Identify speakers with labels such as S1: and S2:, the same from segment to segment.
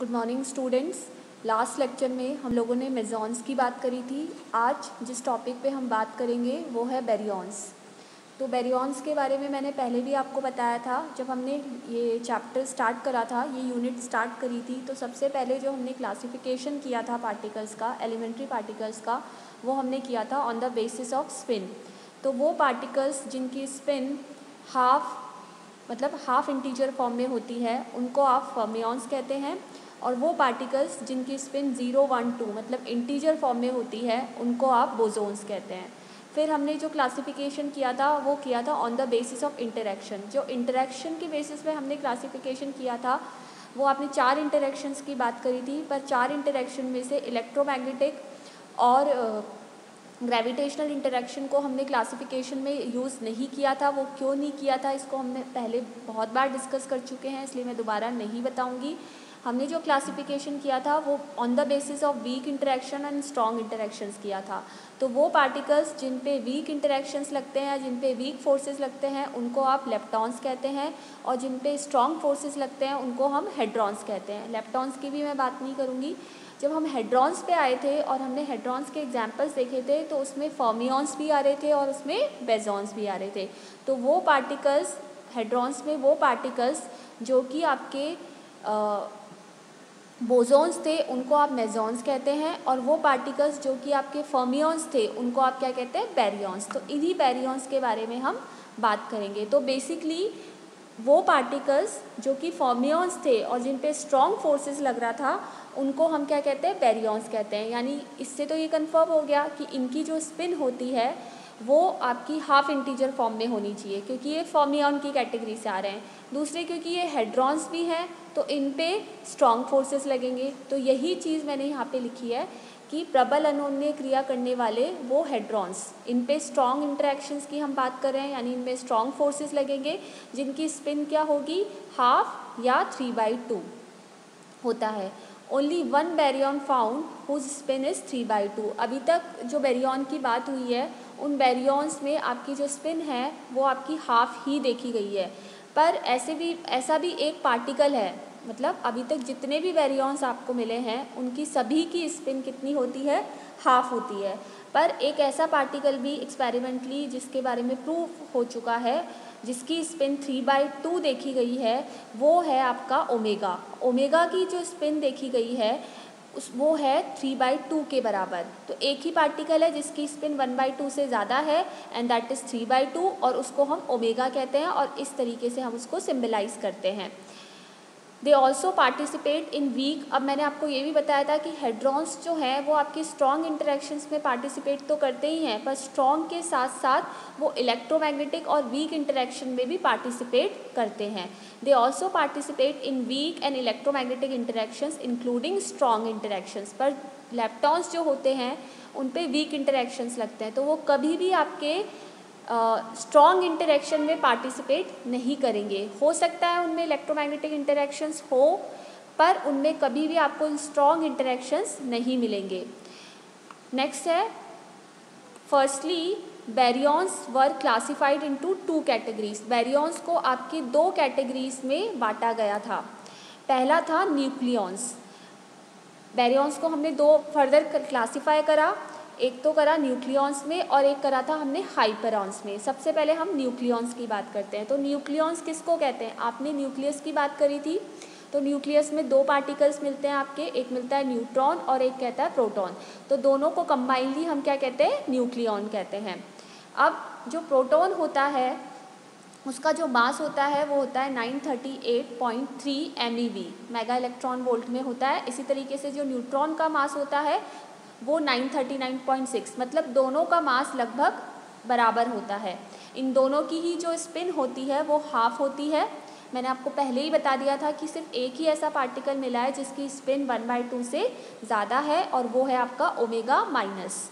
S1: Good morning students. Last lecture में हम लोगों ने मेसॉन्स की बात करी थी। आज जिस टॉपिक पे हम बात करेंगे वो है बैरियॉन्स। तो बैरियॉन्स के बारे में मैंने पहले भी आपको बताया था। जब हमने ये चैप्टर स्टार्ट करा था, ये यूनिट स्टार्ट करी थी, तो सबसे पहले जो हमने क्लासिफिकेशन किया था पार्टिकल्स का, एलिमेंट्री पार्टिकल्स का, वो हमने किया था on the basis off spin. तो वो पार्टिकल्स जिनकी स्पिन हाफ इंटीजर फॉर्म में होती है उनको आप फर्मियॉन्स कहते हैं, और वो पार्टिकल्स जिनकी स्पिन 0, 1, 2 मतलब इंटीजर फॉर्म में होती है उनको आप बोसोन्स कहते हैं। फिर हमने जो क्लासिफिकेशन किया था वो किया था on the basis of interaction. जो इंटरेक्शन की बेसिस पे हमने क्लासिफिकेशन किया था वो आपने 4 इंटरेक्शंस की बात करी थी, पर 4 इंटरेक्शन में से इलेक्ट्रोमैग्नेटिक और ग्रेविटेशनल इंटरेक्शन को हमने क्लासिफिकेशन में यूज़ नहीं किया था। वो क्यों नहीं किया था इसको हमने पहले बहुत बार डिस्कस कर चुके हैं, इसलिए मैं दोबारा नहीं बताऊंगी। हमने जो क्लासिफिकेशन किया था वो on the basis of weak interaction and strong interactions किया था। तो वो पार्टिकल्स जिन पे वीक इंटरेक्शंस लगते हैं या जिन पे वीक फोर्सेस लगते हैं उनको आप लेप्टॉन्स कहते हैं, और जिन पे स्ट्रॉन्ग फोर्सेस लगते हैं उनको हम हेड्रॉन्स कहते हैं। लेप्टॉन्स की भी मैं बात नहीं करूँगी। जब हम हेड्रॉन्स पे आए थे और हमने हेड्रॉन्स के एग्जाम्पल्स देखे थे तो उसमें फर्मियॉन्स भी आ रहे थे और उसमें बेसॉन्स भी आ रहे थे। तो वो पार्टिकल्स हेड्रॉन्स में, वो पार्टिकल्स जो कि आपके बोसोन्स थे उनको आप मेसॉन्स कहते हैं, और वो पार्टिकल्स जो कि आपके फर्मियॉन्स थे उनको आप क्या कहते हैं, बैरियॉन्स। तो इन्हीं बैरियॉन्स के बारे में हम बात करेंगे। तो बेसिकली वो पार्टिकल्स जो कि फर्मियॉन्स थे और जिन पे स्ट्रॉन्ग फोर्सेस लग रहा था उनको हम क्या कहते हैं, बैरियॉन्स कहते हैं। यानी इससे तो ये कंफर्म हो गया कि इनकी जो स्पिन होती है वो आपकी हाफ इंटीजर फॉर्म में होनी चाहिए, क्योंकि ये फर्मियॉन की कैटेगरी से आ रहे हैं। दूसरे क्योंकि ये हेड्रॉन्स भी हैं तो इन पे स्ट्रॉन्ग फोर्सेस लगेंगे। तो यही चीज़ मैंने यहाँ पे लिखी है कि प्रबल अनोन्य क्रिया करने वाले वो हेड्रॉन्स, इन पे स्ट्रॉन्ग इंटरेक्शंस की हम बात कर रहे हैं, यानी इनमें स्ट्रॉन्ग फोर्सेस लगेंगे जिनकी स्पिन क्या होगी, हाफ या 3/2 होता है। Only one baryon found whose spin is 3/2। अभी तक जो बैरियॉन की बात हुई है उन बैरियॉन्स में आपकी जो स्पिन है वो आपकी हाफ ही देखी गई है। पर ऐसा भी एक पार्टिकल है, मतलब अभी तक जितने भी बैरियॉन्स आपको मिले हैं उनकी सभी की स्पिन कितनी होती है, हाफ होती है। पर एक ऐसा पार्टिकल भी एक्सपेरिमेंटली जिसके बारे में प्रूव हो चुका है, जिसकी स्पिन 3/2 देखी गई है, वो है आपका ओमेगा। ओमेगा की जो स्पिन देखी गई है वो है 3/2 के बराबर। तो एक ही पार्टिकल है जिसकी स्पिन 1/2 से ज़्यादा है एंड दैट इज़ 3/2, और उसको हम ओमेगा कहते हैं और इस तरीके से हम उसको सिम्बलाइज करते हैं। They also participate in weak. अब मैंने आपको ये भी बताया था कि हेड्रॉन्स जो हैं वो आपकी स्ट्रॉन्ग इंटरेक्शंस में पार्टिसिपेट तो करते ही हैं, पर स्ट्रॉन्ग के साथ साथ वो इलेक्ट्रोमैग्नेटिक और वीक इंटरेक्शन में भी पार्टिसिपेट करते हैं। They also participate in weak and electromagnetic interactions including strong interactions. पर लेप्टॉन्स जो होते हैं उन पे वीक इंटरेक्शंस लगते हैं, तो वो कभी भी आपके स्ट्रॉन्ग इंटरेक्शन में पार्टिसिपेट नहीं करेंगे। हो सकता है उनमें इलेक्ट्रोमैग्नेटिक इंटरेक्शंस हो, पर उनमें कभी भी आपको स्ट्रॉन्ग इंटरेक्शंस नहीं मिलेंगे। नेक्स्ट है, फर्स्टली बैरियॉन्स वर क्लासिफाइड इनटू 2 कैटेगरीज। बैरियॉन्स को आपकी 2 कैटेगरीज में बांटा गया था। पहला था न्यूक्लियॉन्स। बैरियॉन्स को हमने 2 फर्दर क्लासीफाई करा, एक तो करा न्यूक्लियॉन्स में और एक करा था हमने हाइपरॉन्स में। सबसे पहले हम न्यूक्लियॉन्स की बात करते हैं। तो न्यूक्लियॉन्स किसको कहते हैं, आपने न्यूक्लियस की बात करी थी। तो न्यूक्लियस में 2 पार्टिकल्स मिलते हैं आपके, एक मिलता है न्यूट्रॉन और एक कहता है प्रोटॉन। तो दोनों को कंबाइनली हम क्या कहते हैं, न्यूक्लियॉन कहते हैं। अब जो प्रोटॉन होता है उसका जो मास होता है वो होता है 938.3 MeV, मेगा इलेक्ट्रॉन वोल्ट में होता है। इसी तरीके से जो न्यूट्रॉन का मास होता है वो 939.6, मतलब दोनों का मास लगभग बराबर होता है। इन दोनों की ही जो स्पिन होती है वो हाफ होती है। मैंने आपको पहले ही बता दिया था कि सिर्फ एक ही ऐसा पार्टिकल मिला है जिसकी स्पिन 1/2 से ज़्यादा है, और वो है आपका ओमेगा माइनस।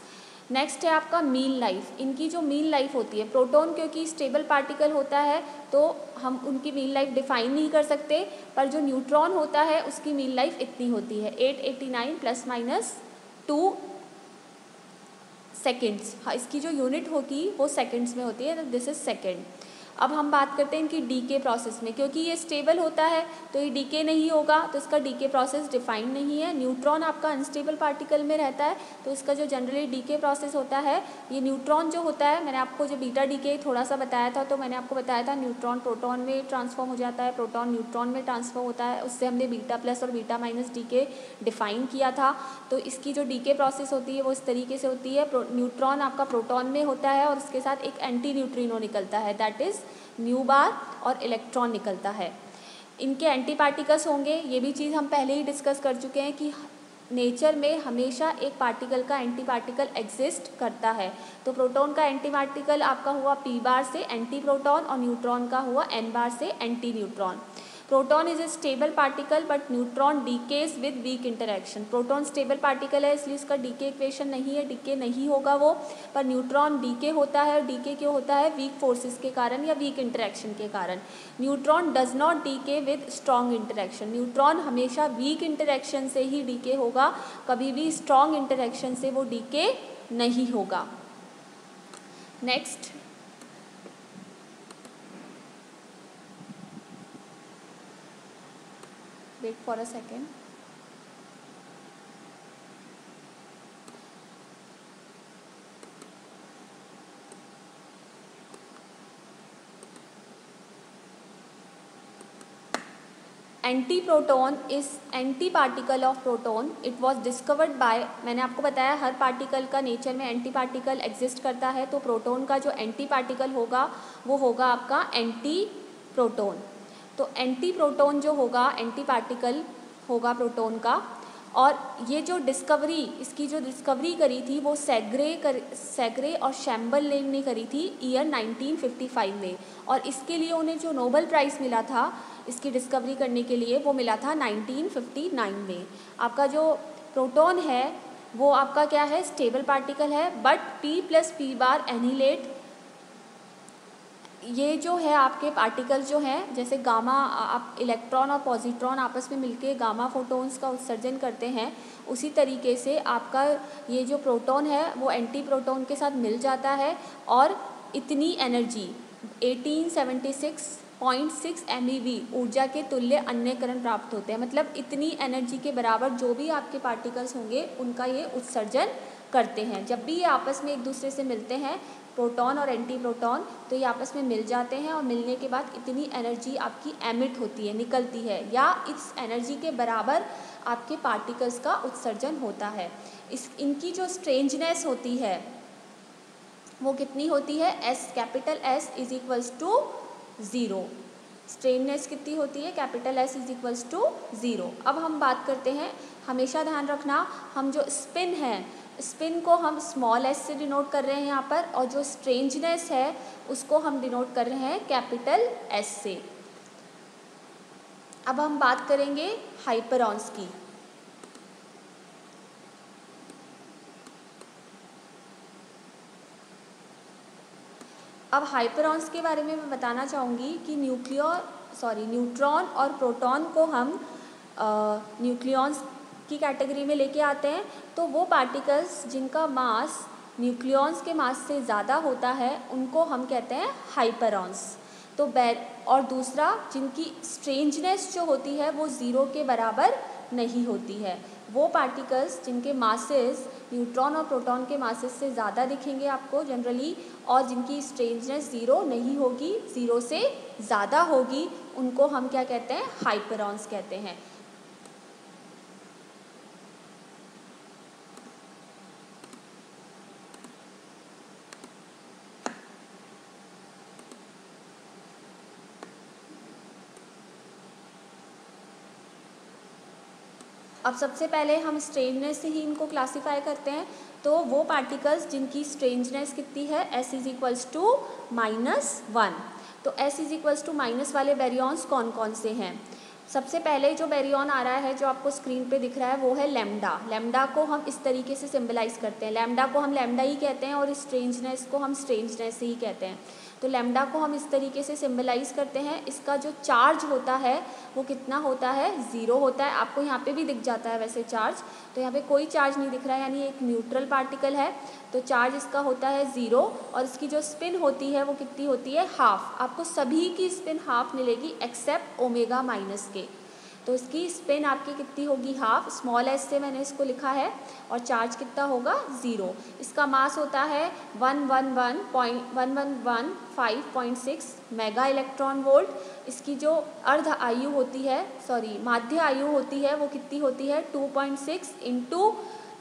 S1: नेक्स्ट है आपका मीन लाइफ। इनकी जो मीन लाइफ होती है, प्रोटॉन क्योंकि स्टेबल पार्टिकल होता है तो हम उनकी मीन लाइफ डिफाइन नहीं कर सकते, पर जो न्यूट्रॉन होता है उसकी मीन लाइफ इतनी होती है 889 ± 2 सेकेंड्स। हाँ, इसकी जो यूनिट होगी वो सेकेंड्स में होती है, दिस इज सेकेंड। अब हम बात करते हैं इनकी डीके प्रोसेस में, क्योंकि ये स्टेबल होता है तो ये डीके नहीं होगा, तो इसका डीके प्रोसेस डिफाइंड नहीं है। न्यूट्रॉन आपका अनस्टेबल पार्टिकल में रहता है, तो इसका जो जनरली डीके प्रोसेस होता है, ये न्यूट्रॉन जो होता है, मैंने आपको जो बीटा डीके थोड़ा सा बताया था, तो मैंने आपको बताया था न्यूट्रॉन प्रोटॉन में ट्रांसफॉर्म हो जाता है, प्रोटॉन न्यूट्रॉन में ट्रांसफॉर्म होता है, उससे हमने बीटा प्लस और बीटा माइनस डीके डिफाइन किया था। तो इसकी जो डीके प्रोसेस होती है वो इस तरीके से होती है, न्यूट्रॉन आपका प्रोटॉन में होता है और उसके साथ एक एंटी न्यूट्रिनो निकलता है, दैट इज़ न्यू बार, और इलेक्ट्रॉन निकलता है। इनके एंटी पार्टिकल्स होंगे, ये भी चीज़ हम पहले ही डिस्कस कर चुके हैं कि नेचर में हमेशा एक पार्टिकल का एंटी पार्टिकल एग्जिस्ट करता है। तो प्रोटॉन का एंटी पार्टिकल आपका हुआ p बार से एंटी प्रोटॉन, और न्यूट्रॉन का हुआ n बार से anti neutron. Proton is a stable particle but neutron decays with weak interaction. Proton stable particle है इसलिए इसका डीके इक्वेशन नहीं है, डीके नहीं होगा वो, पर न्यूट्रॉन डीके होता है। डीके क्यों होता है? वीक फोर्सेस के कारण या वीक इंटरेक्शन के कारण। Neutron does not decay with strong interaction. Neutron हमेशा वीक इंटरेक्शन से ही डीके होगा, कभी भी स्ट्रॉन्ग इंटरेक्शन से वो डीके नहीं होगा। Next, wait for a second. Anti proton is anti particle of proton. It was discovered by, मैंने आपको बताया हर पार्टिकल का नेचर में एंटी पार्टिकल एग्जिस्ट करता है, तो प्रोटॉन का जो एंटी पार्टिकल होगा वो होगा आपका एंटी प्रोटॉन। तो एंटी प्रोटॉन जो होगा, एंटी पार्टिकल होगा प्रोटॉन का। और ये जो डिस्कवरी, इसकी जो डिस्कवरी करी थी वो सैग्रे और शैम्बरलेन ने करी थी ईयर 1955 में, और इसके लिए उन्हें जो नोबेल प्राइज़ मिला था इसकी डिस्कवरी करने के लिए वो मिला था 1959 में। आपका जो प्रोटॉन है वो आपका क्या है? स्टेबल पार्टिकल है, बट p प्लस p बार एनिलेट, ये जो है आपके पार्टिकल जो हैं, जैसे गामा, आप इलेक्ट्रॉन और पॉजिट्रॉन आपस में मिलके गामा फोटोन्स का उत्सर्जन करते हैं, उसी तरीके से आपका ये जो प्रोटॉन है वो एंटी प्रोटॉन के साथ मिल जाता है, और इतनी एनर्जी 1876.6 MeV ऊर्जा के तुल्य अन्यकरण प्राप्त होते हैं। मतलब इतनी एनर्जी के बराबर जो भी आपके पार्टिकल्स होंगे उनका ये उत्सर्जन करते हैं। जब भी ये आपस में एक दूसरे से मिलते हैं, प्रोटॉन और एंटी प्रोटॉन, तो ये आपस में मिल जाते हैं, और मिलने के बाद इतनी एनर्जी आपकी एमिट होती है, निकलती है, या इस एनर्जी के बराबर आपके पार्टिकल्स का उत्सर्जन होता है। इनकी जो स्ट्रेंजनेस होती है वो कितनी होती है? Capital S is equals to 0। Strangeness कितनी होती है? Capital S is equals to 0। अब हम बात करते हैं, हमेशा ध्यान रखना, हम जो स्पिन है, स्पिन को हम स्मॉल s से डिनोट कर रहे हैं यहाँ पर, और जो स्ट्रेंजनेस है उसको हम डिनोट कर रहे हैं कैपिटल S से। अब हम बात करेंगे हाइपरॉन्स की। अब हाइपरॉन्स के बारे में मैं बताना चाहूँगी कि न्यूट्रॉन और प्रोटॉन को हम न्यूक्लियॉन्स की कैटेगरी में लेके आते हैं। तो वो पार्टिकल्स जिनका मास न्यूक्लियॉन्स के मास से ज़्यादा होता है उनको हम कहते हैं हाइपरॉन्स। तो और दूसरा, जिनकी स्ट्रेंजनेस जो होती है वो 0 के बराबर नहीं होती है, वो पार्टिकल्स जिनके मासेस न्यूट्रॉन और प्रोटॉन के मासेस से ज़्यादा दिखेंगे आपको जनरली, और जिनकी स्ट्रेंजनेस 0 नहीं होगी, 0 से ज़्यादा होगी, उनको हम क्या कहते हैं? हाइपरॉन्स कहते हैं। अब सबसे पहले हम स्ट्रेंजनेस से ही इनको क्लासीफाई करते हैं। तो वो पार्टिकल्स जिनकी स्ट्रेंजनेस कितनी है? S is equals to -1। तो S is equals to minus वाले बैरियॉन्स कौन कौन से हैं? सबसे पहले जो बैरियॉन आ रहा है, जो आपको स्क्रीन पे दिख रहा है, वो है लैम्डा। लैम्डा को हम इस तरीके से सिंबलाइज करते हैं, लैम्डा को हम लैम्डा ही कहते हैं और स्ट्रेंजनेस को हम स्ट्रेंजनेस ही कहते हैं। तो लैम्डा को हम इस तरीके से सिंबलाइज करते हैं। इसका जो चार्ज होता है वो कितना होता है, 0 होता है। आपको यहाँ पे भी दिख जाता है वैसे चार्ज, तो यहाँ पे कोई चार्ज नहीं दिख रहा है, यानी एक न्यूट्रल पार्टिकल है। तो चार्ज इसका होता है 0 और इसकी जो स्पिन होती है वो कितनी होती है, हाफ। आपको सभी की स्पिन हाफ मिलेगी एक्सेप्ट ओमेगा माइनस के। तो इसकी स्पिन आपकी कितनी होगी, हाफ। स्मॉल एस से मैंने इसको लिखा है। और चार्ज कितना होगा, 0। इसका मास होता है 111.5.6 मेगा इलेक्ट्रॉन वोल्ट। इसकी जो अर्ध आयु होती है, माध्य आयु होती है, वो कितनी होती है, 2.6 इंटू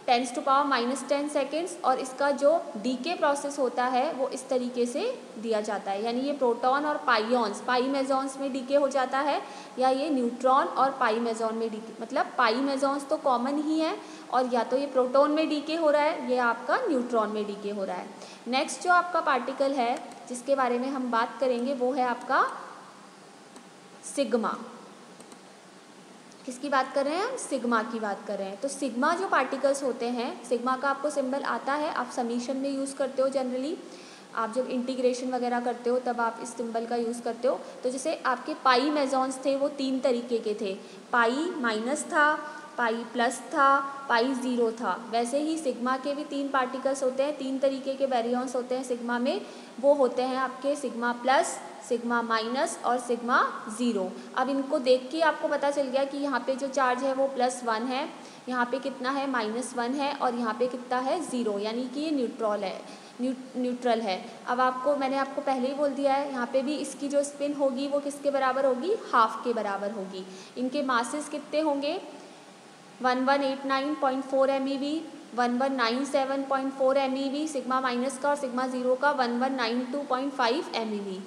S1: 10⁻⁻10 सेकेंड्स। और इसका जो डीके प्रोसेस होता है वो इस तरीके से दिया जाता है, यानी ये प्रोटॉन और पाइऑन्स, पाई मेसॉन्स में डीके हो जाता है, या ये न्यूट्रॉन और पाई मेसॉन में डीके, मतलब पाई मेसॉन्स तो कॉमन ही है, और या तो ये प्रोटॉन में डीके हो रहा है, ये आपका न्यूट्रॉन में डीके हो रहा है। नेक्स्ट जो आपका पार्टिकल है जिसके बारे में हम बात करेंगे वो है आपका सिग्मा। किसकी बात कर रहे हैं हम, सिग्मा की बात कर रहे हैं। तो सिग्मा जो पार्टिकल्स होते हैं, सिग्मा का आपको सिंबल आता है, आप समीशन में यूज़ करते हो जनरली, आप जब इंटीग्रेशन वगैरह करते हो तब आप इस सिंबल का यूज़ करते हो। तो जैसे आपके पाई मेसॉन्स थे वो 3 तरीके के थे, पाई माइनस था, पाई प्लस था, पाई 0 था। वैसे ही सिग्मा के भी 3 पार्टिकल्स होते हैं, 3 तरीके के बैरियॉन्स होते हैं सिग्मा में। वो होते हैं आपके सिग्मा प्लस, सिग्मा माइनस और सिग्मा 0। अब इनको देख के आपको पता चल गया कि यहाँ पे जो चार्ज है वो +1 है, यहाँ पे कितना है, -1 है, और यहाँ पे कितना है, 0, यानी कि ये न्यूट्रल है। अब मैंने आपको पहले ही बोल दिया है, यहाँ पे भी इसकी जो स्पिन होगी वो किसके बराबर होगी, हाफ के बराबर होगी। इनके मासेस कितने होंगे, 1189.4 MeV, 1197.4 MeV सिग्मा माइनस का, और सिग्मा 0 का 1192.5 MeV।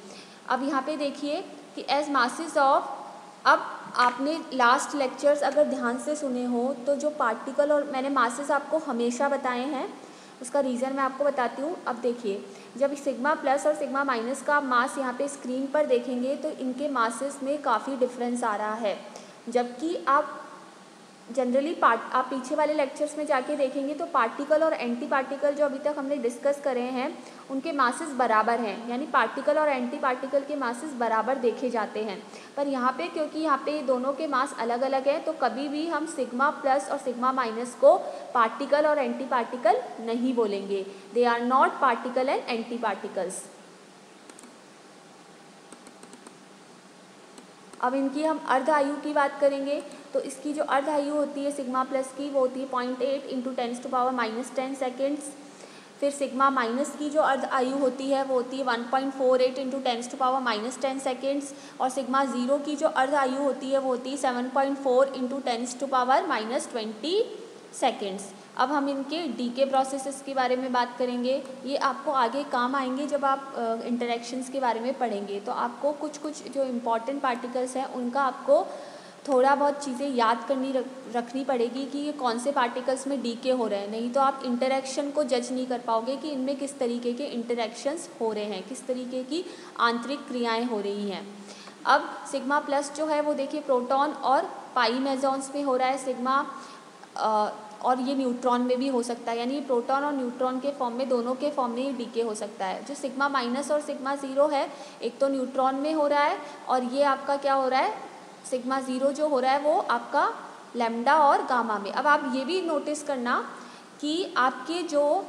S1: अब यहाँ पे देखिए कि एज मासेस ऑफ, अब आपने लास्ट लेक्चर्स अगर ध्यान से सुने हो तो जो पार्टिकल, और मैंने मासेस आपको हमेशा बताए हैं, उसका रीज़न मैं आपको बताती हूँ। अब देखिए, जब सिग्मा प्लस और सिग्मा माइनस का मास यहाँ पे स्क्रीन पर देखेंगे तो इनके मासेस में काफ़ी डिफरेंस आ रहा है, जबकि आप जनरली आप पीछे वाले लेक्चर्स में जाके देखेंगे तो पार्टिकल और एंटी पार्टिकल जो अभी तक हमने डिस्कस करे हैं उनके मासेस बराबर हैं, यानी पार्टिकल और एंटी पार्टिकल के मासेस बराबर देखे जाते हैं। पर यहाँ पे क्योंकि यहाँ पे दोनों के मास अलग अलग हैं, तो कभी भी हम सिग्मा प्लस और सिग्मा माइनस को पार्टिकल और एंटी पार्टिकल नहीं बोलेंगे। They are not particle and anti particles. अब इनकी हम अर्ध आयु की बात करेंगे तो इसकी जो अर्ध आयु होती है सिग्मा प्लस की वो होती है 0.8 इंटू 10⁻⁻10 सेकेंड्स। फिर सिग्मा माइनस की जो अर्ध आयु होती है वो होती है 1.48 इंटू 10⁻⁻10 सेकेंड्स। और सिग्मा 0 की जो अर्ध आयु होती है वो होती है 7.4 इंटू 10⁻⁻20 सेकेंड्स। अब हम इनके डीके प्रोसेसेस के बारे में बात करेंगे, ये आपको आगे काम आएंगे जब आप इंटरेक्शंस के बारे में पढ़ेंगे। तो आपको कुछ जो इम्पॉर्टेंट पार्टिकल्स हैं उनका आपको थोड़ा बहुत चीज़ें याद रखनी पड़ेगी कि ये कौन से पार्टिकल्स में डीके हो रहे हैं, नहीं तो आप इंटरेक्शन को जज नहीं कर पाओगे कि इनमें किस तरीके के इंटरेक्शंस हो रहे हैं, किस तरीके की आंतरिक क्रियाएँ हो रही हैं। अब सिग्मा प्लस जो है वो देखिए प्रोटॉन और पाई मेसॉन्स में हो रहा है सिग्मा, और ये न्यूट्रॉन में भी हो सकता है, यानी प्रोटॉन और न्यूट्रॉन के फॉर्म में, दोनों के फॉर्म में डीके हो सकता है। जो सिग्मा माइनस और सिग्मा 0 है, एक तो न्यूट्रॉन में हो रहा है, और ये आपका क्या हो रहा है, सिग्मा 0 जो हो रहा है वो आपका लैम्डा और गामा में। अब आप ये भी नोटिस करना कि आपके जो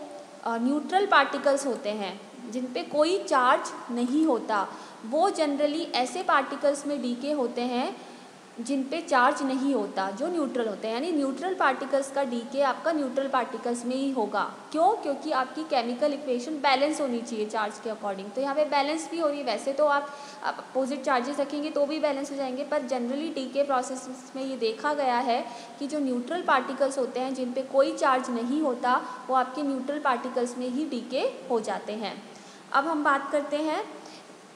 S1: न्यूट्रल पार्टिकल्स होते हैं जिन पे कोई चार्ज नहीं होता, वो जनरली ऐसे पार्टिकल्स में डीके होते हैं जिन पे चार्ज नहीं होता, जो न्यूट्रल होते हैं। यानी न्यूट्रल पार्टिकल्स का डीके आपका न्यूट्रल पार्टिकल्स में ही होगा। क्यों? क्योंकि आपकी केमिकल इक्वेशन बैलेंस होनी चाहिए चार्ज के अकॉर्डिंग, तो यहाँ पे बैलेंस भी हो रही है। वैसे तो आप अपोजिट चार्जेस रखेंगे तो भी बैलेंस हो जाएंगे, पर जनरली डीके प्रोसेस में ये देखा गया है कि जो न्यूट्रल पार्टिकल्स होते हैं जिन पर कोई चार्ज नहीं होता, वो आपके न्यूट्रल पार्टिकल्स में ही डीके हो जाते हैं। अब हम बात करते हैं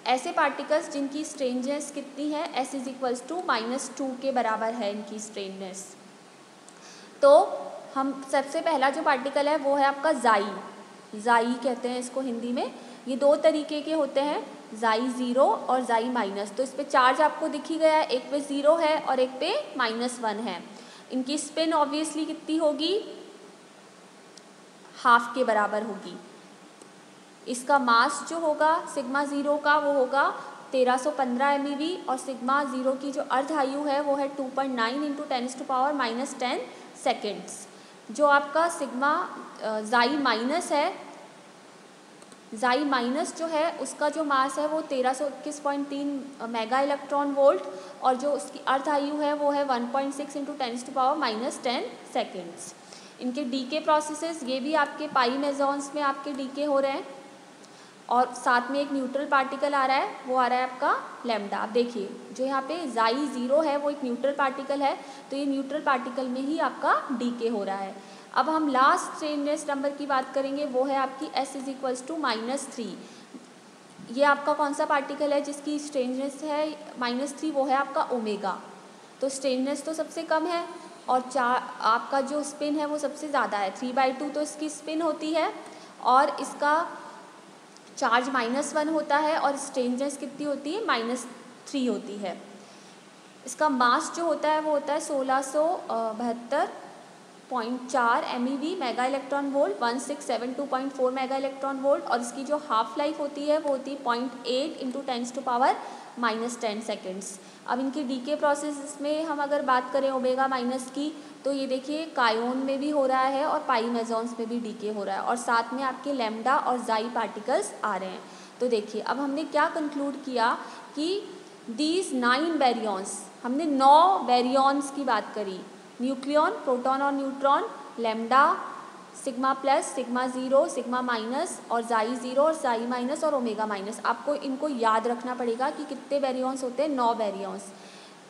S1: ऐसे पार्टिकल्स जिनकी स्ट्रेननेस कितनी है, S = -2 के बराबर है इनकी स्ट्रेननेस। तो हम सबसे पहला जो पार्टिकल है वो है आपका जाई कहते हैं इसको हिंदी में। ये 2 तरीके के होते हैं, जाई 0 और जाई माइनस। तो इस पे चार्ज आपको दिख ही गया है, एक पे 0 है और एक पे -1 है। इनकी स्पिन ऑब्वियसली कितनी होगी, हाफ के बराबर होगी। इसका मास जो होगा सिग्मा ज़ीरो का वो होगा 1315 MeV और सिग्मा ज़ीरो की जो अर्ध आयु है वो है 2.9 इंटू 10⁻⁻10 सेकेंड्स। जो आपका सिग्मा ज़ाई माइनस है, ज़ाई माइनस जो है उसका जो मास है वो 1321.3 मेगा इलेक्ट्रॉन वोल्ट और जो उसकी अर्ध आयु है वो है 1.6 इंटू 10⁻⁻10 सेकेंड्स। इनके डीके प्रोसेसेस ये भी आपके पाई मेसॉन्स में आपके डीके हो रहे हैं और साथ में एक न्यूट्रल पार्टिकल आ रहा है, वो आ रहा है आपका लैम्डा। आप देखिए जो यहाँ पे ज़ाई ज़ीरो है वो एक न्यूट्रल पार्टिकल है, तो ये न्यूट्रल पार्टिकल में ही आपका डीके हो रहा है। अब हम लास्ट स्ट्रेनलेस नंबर की बात करेंगे, वो है आपकी S = -3। ये आपका कौन सा पार्टिकल है जिसकी स्ट्रेननेस है -3, वो है आपका ओमेगा। तो स्ट्रेननेस तो सबसे कम है और आपका जो स्पिन है वो सबसे ज़्यादा है, 3/2 तो इसकी स्पिन होती है और इसका चार्ज -1 होता है और स्ट्रेननेस कितनी होती है -3 होती है। इसका मास जो होता है वो होता है 1672.4 MeV mega electron volt, 1672.4 mega electron volt और इसकी जो हाफ लाइफ होती है वो होती है 0.8 इंटू 10⁻⁻10 सेकेंड्स। अब इनकी डीके प्रोसेस में हम अगर बात करें ओमेगा माइनस की, तो ये देखिए कायोन में भी हो रहा है और पाई मेसॉन्स में भी डीके हो रहा है और साथ में आपके लैम्डा और ज़ाई पार्टिकल्स आ रहे हैं। तो देखिए अब हमने क्या कंक्लूड किया कि दीज 9 बैरियॉन्स, हमने 9 बैरियॉन्स की बात करी, न्यूक्लियॉन, प्रोटॉन और neutron, lambda, sigma plus, sigma zero, sigma minus और ज़ाई ज़ीरो और ज़ाई माइनस और ओमेगा माइनस। आपको इनको याद रखना पड़ेगा कि कितने बैरियॉन्स होते हैं, 9 baryons.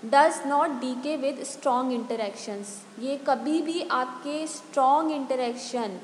S1: Does not decay with strong interactions, ये कभी भी आपके स्ट्रॉन्ग इंटरेक्शन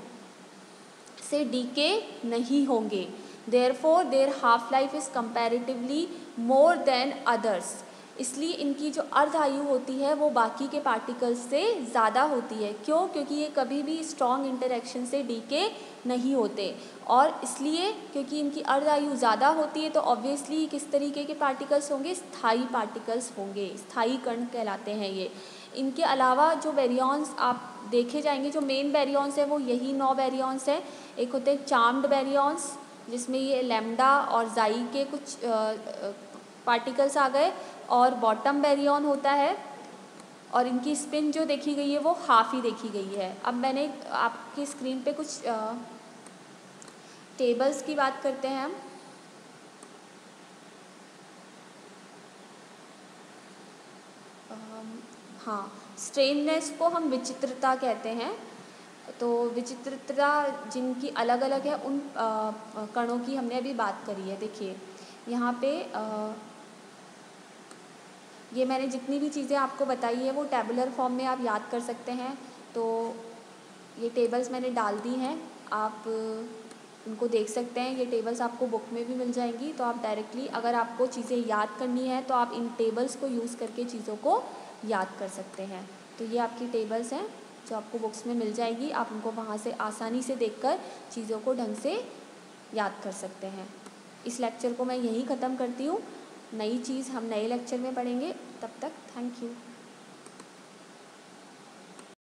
S1: से डीके नहीं होंगे। Therefore their half life is comparatively more than others, इसलिए इनकी जो अर्ध आयु होती है वो बाकी के पार्टिकल्स से ज़्यादा होती है। क्यों? क्योंकि ये कभी भी स्ट्रॉन्ग इंटरेक्शन से डीके नहीं होते और इसलिए क्योंकि इनकी अर्ध आयु ज़्यादा होती है तो ऑब्वियसली किस तरीके के पार्टिकल्स होंगे, स्थायी पार्टिकल्स होंगे, स्थायी कण कहलाते हैं ये। इनके अलावा जो बैरियॉन्स आप देखे जाएंगे, जो मेन बैरियॉन्स है वो यही 9 बैरियॉन्स हैं। एक होते हैं चार्म्ड बैरियॉन्स जिसमें ये लैम्डा और ज़ाई के कुछ पार्टिकल्स आ गए और बॉटम बैरियॉन होता है और इनकी स्पिन जो देखी गई है वो हाफ ही देखी गई है। अब मैंने आपकी स्क्रीन पे कुछ टेबल्स की बात करते हैं हम। हाँ, स्ट्रेननेस को हम विचित्रता कहते हैं। तो विचित्रता जिनकी अलग अलग है उन कणों की हमने अभी बात करी है। देखिए यहाँ पे ये मैंने जितनी भी चीज़ें आपको बताई है वो टेबुलर फॉर्म में आप याद कर सकते हैं। तो ये टेबल्स मैंने डाल दी हैं, आप उनको देख सकते हैं। ये टेबल्स आपको बुक में भी मिल जाएंगी, तो आप डायरेक्टली अगर आपको चीज़ें याद करनी है तो आप इन टेबल्स को यूज़ करके चीज़ों को याद कर सकते हैं। तो ये आपकी टेबल्स हैं जो आपको बुक्स में मिल जाएगी, आप उनको वहाँ से आसानी से देखकर चीज़ों को ढंग से याद कर सकते हैं। इस लेक्चर को मैं यहीं ख़त्म करती हूँ। नई चीज़ हम नए लेक्चर में पढ़ेंगे। तब तक थैंक यू।